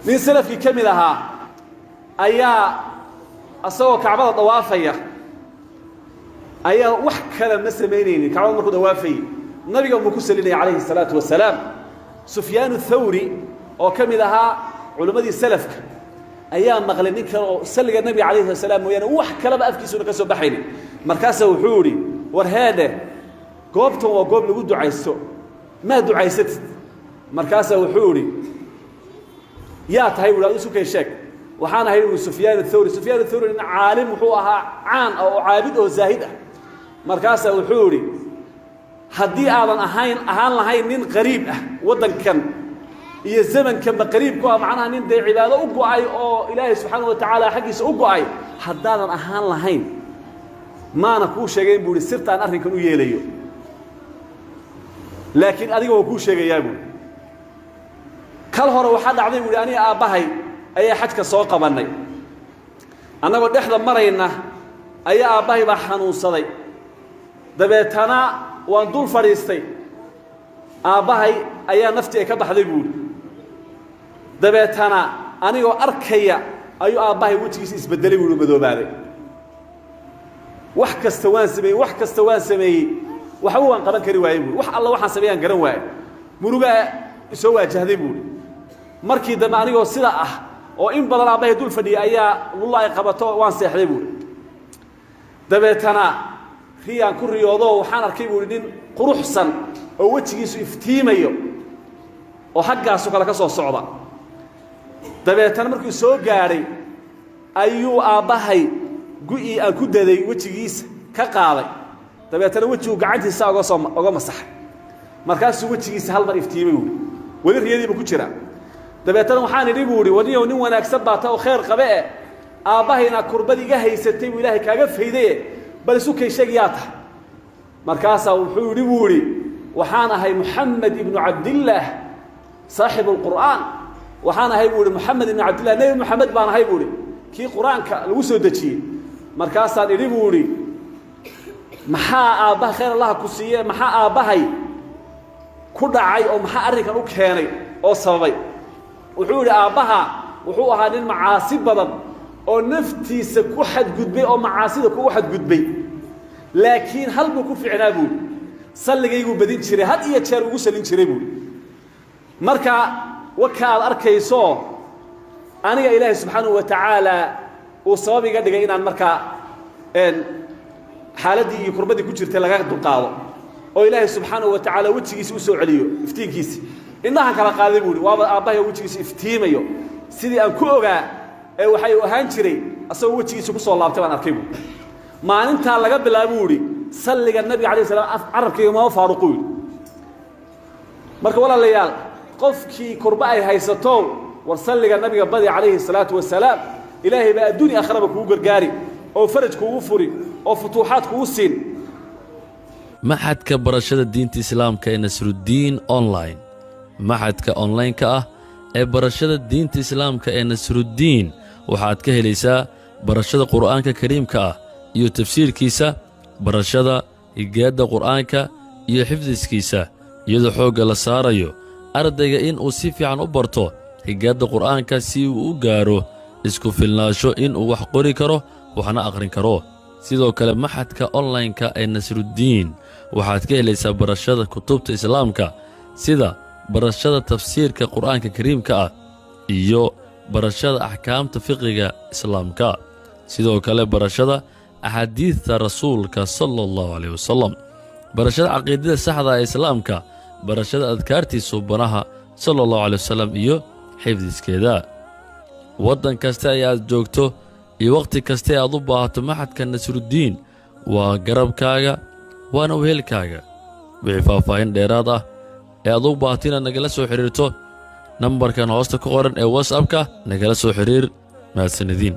من سلفي كملها أيا أصور كعبة طوافية أيا وحكة مسمينين كعبة مركو دوافي النبي مكسلين عليه الصلاة والسلام سفيان الثوري أو كملها علماء السلف أيا مغلنين كانوا سلق النبي عليه السلام ويانا وحكة لما أفكي سنة كسو بحيني مركاسة وحوري ورهاده قوبتهم وقوب لقود دعيستو ما دعيست مركاسة وحوري يا تهي ولا سوك الشك وحانا هيرو سفيان الثوري عالم وحوها عان أو عابد أو زاهدة مركاسة وحوري هدي أعلن أهان لهاي نين غريب ودن كم إيه الزمن كم قريب كوا معناها نين دي عبادة أقوى أو إلهي سبحانه وتعالى حقيس أقوى حدادا أهان لهاي ما نكون شيئين بولي سرت عن أرني كانوا يليو لكن أديك وكون شيئين يابو كل هو واحد عظيم بولي أنا أباهي أي حد كسوق مني أنا قد إحدى مرينا أي أباهي بحنون صدي دبيتنا وندول فريستي أباهي أي نفتي كبح ذي بولي دبيتنا أنا وأركيا أي أباهي وتجلس يسبدلي بولي بدوباري wax kasta waan sameeyay waxa uu aan qaban kari waayay wax alla waxaan sameeyaan garan waayay muruga soo waajahday buu markii dambe anigoo sida ah oo in badan aabay dul fadhiyay ayaa wallahi qabato waan seexday buu dabeetana riyaan ku riyoodo waxaan arkay buu nin quruxsan oo wajigiisu iftiimayo oo xaggaas kala ka soo socda dabeetana markii soo gaaray ayuu aabahay gu'i aan ku daday wajigiisa ka qaaday dabeetana wajigu gacantiisa uga masaxay markaas wajigiisa hal mar iftiimay wali riyadiiba ku jira dabeetana waxaan idhi buu wadiyo nin wanaagsan baata oo khayr qabe aabahayna kurbadiga haysatay ilaahay kaaga fayday bal isu kay sheegayata markaas wuxuu idhi buu waxaan ahay Muhammad ibn Abdullah صاحب القرآن waxaan ahay buu Muhammad ibn Abdullah nabi Muhammad baan ahay buu kii quraanka lagu soo dajiyay markaasaan idhi buu maxaa aabaha khayr Allah ku siiyay maxaa aabahay ku dhacay oo maxaa arrinkan u keenay oo sababay wuxuu aabaha wuxuu ahaa nin macaasi badan oo naftiisa ku xadgudbay oo macaasida ku xadgudbay laakiin hal buu ku fiicnaa buu salligaygu badin jiray had iyo jeer ugu salin jiray buu marka wakaad arkayso aniga ilaahay subhanahu wa ta'ala oo sababiga dhigay inaan marka xaaladii iyo kurbadii ku jirtay laga dulqaado oo ilaahay subhanahu wa ta'ala wajigiisa u soo celiyo iftiinkiisa innaha kala qaaday buu waaba aabahay wajigiisa iftiimayo sidii aan ku ogaa ee waxay u ahaan jiray asagoo wajigiisa ku soo laabtay baan arkay buu maalinta laga bilaabo buu salliga nabiga kaleey salaam arabkiga ma faaruqo marka walaalayaal qofkii kurba ay haysato war salliga nabiga badi kaleey salaatu wasalaam إلهي بقى الدنيا أخربك وقرقاري أو فرجك وفري أو فتوحاتك وسين maxadka barashada diinta islaamka ee Nasruddin online maxadka online ka ah ee barashada diinta islaamka ee Nasruddin waxaad ka helaysaa barashada quraanka kariimka ah iyo tafsiirkiisa barashada higaada quraanka iyo xifdiskiisa iyadoo xoog la saarayo ardayga in uu si fiican u barto higaada quraanka si uu u gaaro isku filnaasho in uu wax qori karo waxna aqrin karo sidoo kale maxadka online-ka ee Nasruddin waxaad ka helaysaa barashada kutubta islaamka sida barashada tafsiirka quraanka kariimka ah iyo barashada ahkaamta fiqiga islaamka sidoo kale barashada ahadiithta rasuulka sallallahu alayhi wasallam barashada aqeedada saxda ee islaamka barashada adkaartii subhanaha sallallahu alayhi wasallam iyo xifdiskeeda wadan kasta ay aad joogto iyo waqti kasta aad u baahato maxadka Nasruddin waa garabkaaga waana weelkaaga wixii faahfaahin dheeraad ah ee aad u baahato inaad nagala soo xiriirto nambarkan hoosta ku qoran ee WhatsApp-ka nagala soo xiriir mahadsanidin